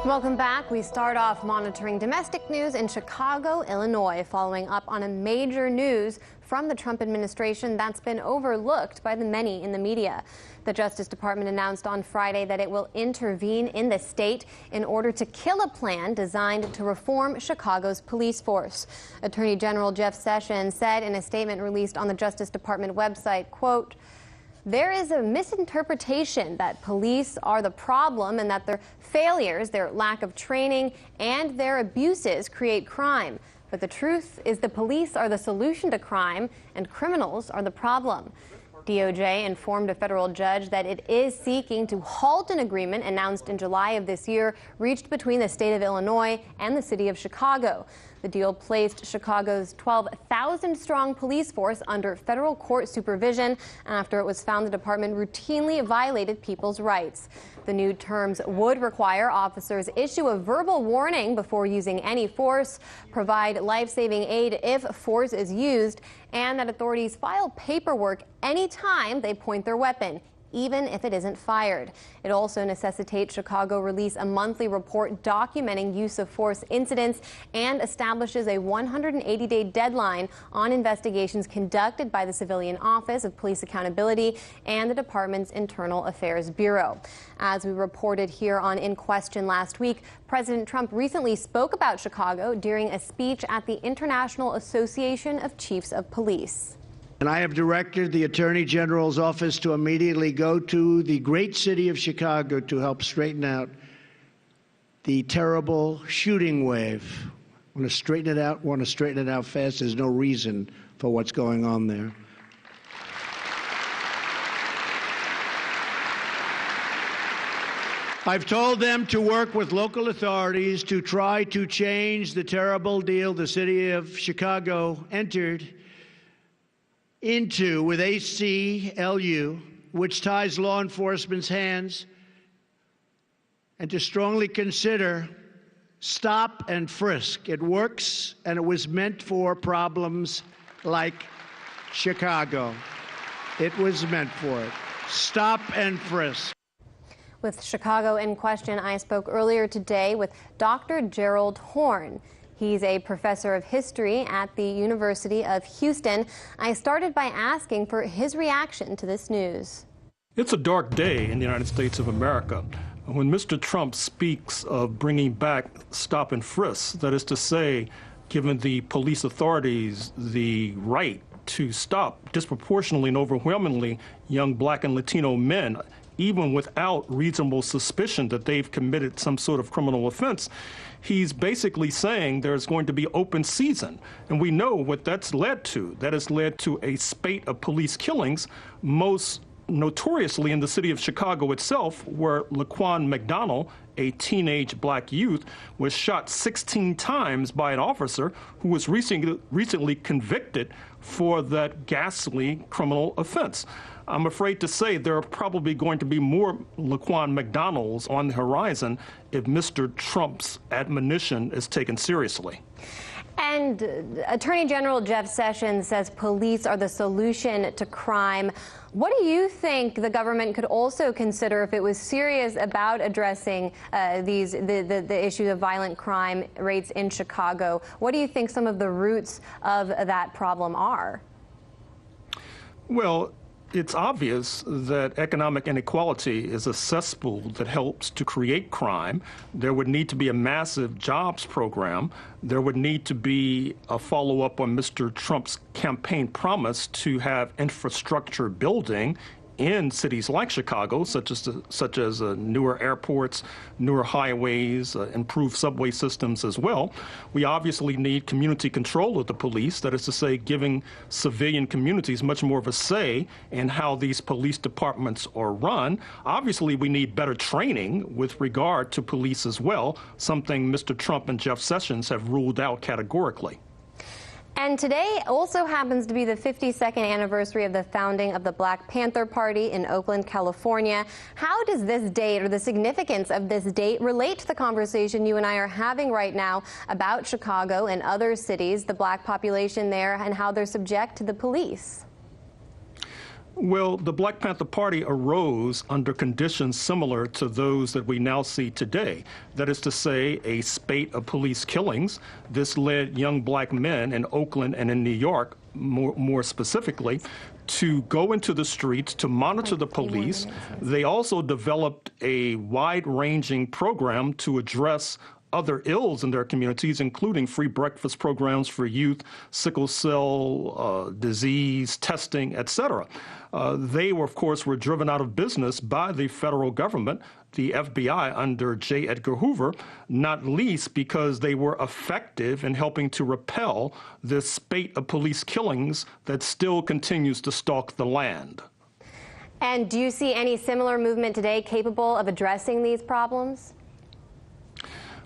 Welcome back. We start off monitoring domestic news in Chicago, Illinois, following up on a major news from the Trump administration that's been overlooked by the many in the media. The Justice Department announced on Friday that it will intervene in the state in order to kill a plan designed to reform Chicago's police force. Attorney General Jeff Sessions said in a statement released on the Justice Department website, quote, "There is a misinterpretation that police are the problem and that their failures, their lack of training, and their abuses create crime. But the truth is the police are the solution to crime and criminals are the problem." DOJ informed a federal judge that it is seeking to halt an agreement announced in July of this year reached between the state of Illinois and the city of Chicago. The deal placed Chicago's 12,000-strong police force under federal court supervision after it was found the department routinely violated people's rights. The new terms would require officers issue a verbal warning before using any force, provide life-saving aid if force is used, and that authorities file paperwork anytime they point their weapon, even if it isn't fired. It also necessitates Chicago release a monthly report documenting use of force incidents and establishes a 180-day deadline on investigations conducted by the Civilian Office of Police Accountability and the department's Internal Affairs Bureau. As we reported here on In Question last week, President Trump recently spoke about Chicago during a speech at the International Association of Chiefs of Police. And I have directed the Attorney General's office to immediately go to the great city of Chicago to help straighten out the terrible shooting wave. I want to straighten it out fast. There's no reason for what's going on there. I've told them to work with local authorities to try to change the terrible deal the city of Chicago entered into with ACLU, which ties law enforcement's hands, and to strongly consider stop and frisk. It works, and it was meant for problems like Chicago. It was meant for it. Stop and frisk. With Chicago in question, I spoke earlier today with Dr. Gerald Horne. He's a professor of history at the University of Houston. I started by asking for his reaction to this news. It's a dark day in the United States of America. When Mr. Trump speaks of bringing back stop and frisk, that is to say, giving the police authorities the right to stop disproportionately and overwhelmingly young Black and Latino men, even without reasonable suspicion that they've committed some sort of criminal offense, he's basically saying there's going to be open season. And we know what that's led to. That has led to a spate of police killings, most notoriously in the city of Chicago itself, where Laquan McDonald, a teenage Black youth, was shot 16 times by an officer who was recently convicted for that ghastly criminal offense. I'm afraid to say there are probably going to be more Laquan McDonalds on the horizon if Mr. Trump's admonition is taken seriously. And Attorney General Jeff Sessions says police are the solution to crime. What do you think the government could also consider if it was serious about addressing the issue of violent crime rates in Chicago? What do you think some of the roots of that problem are? Well, it's obvious that economic inequality is a cesspool that helps to create crime. There would need to be a massive jobs program. There would need to be a follow-up on Mr. Trump's campaign promise to have infrastructure building in cities like Chicago, such as newer airports, newer highways, improved subway systems as well. We obviously need community control of the police, that is to say, giving civilian communities much more of a say in how these police departments are run. Obviously, we need better training with regard to police as well, something Mr. Trump and Jeff Sessions have ruled out categorically. And today also happens to be the 52nd anniversary of the founding of the Black Panther Party in Oakland, California. How does this date, or the significance of this date, relate to the conversation you and I are having right now about Chicago and other cities, the Black population there, and how they're subject to the police? Well, the Black Panther Party arose under conditions similar to those that we now see today. That is to say, a spate of police killings. This led young black men in Oakland and in New York, more specifically, to go into the streets to monitor the police. They also developed a wide-ranging program to address other ills in their communities, including free breakfast programs for youth, sickle cell disease testing, etc. They, of course, were driven out of business by the federal government, the FBI under J. Edgar Hoover, not least because they were effective in helping to repel this spate of police killings that still continues to stalk the land. And do you see any similar movement today capable of addressing these problems?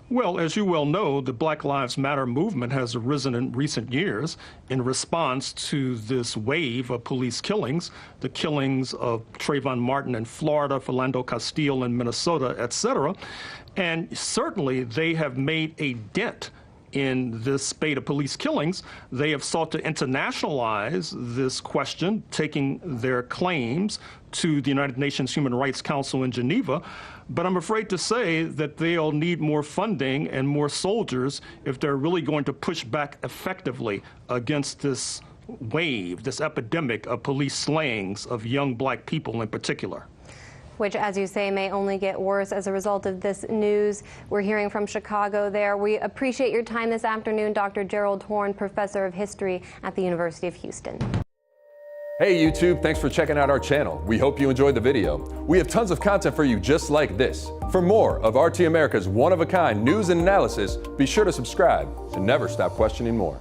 Well, as you well know, the Black Lives Matter movement has arisen in recent years in response to this wave of police killings, the killings of Trayvon Martin in Florida, Philando Castile in Minnesota, etc. And certainly they have made a dent in this spate of police killings. They have sought to internationalize this question, taking their claims to the United Nations Human Rights Council in Geneva. But I'm afraid to say that they'll need more funding and more soldiers if they're really going to push back effectively against this wave, this epidemic of police slayings of young black people in particular. Which, as you say, may only get worse as a result of this news we're hearing from Chicago there. We appreciate your time this afternoon, Dr. Gerald Horne, professor of history at the University of Houston. Hey YouTube, thanks for checking out our channel. We hope you enjoyed the video. We have tons of content for you just like this. For more of RT America's one-of-a-kind news and analysis, be sure to subscribe and never stop questioning more.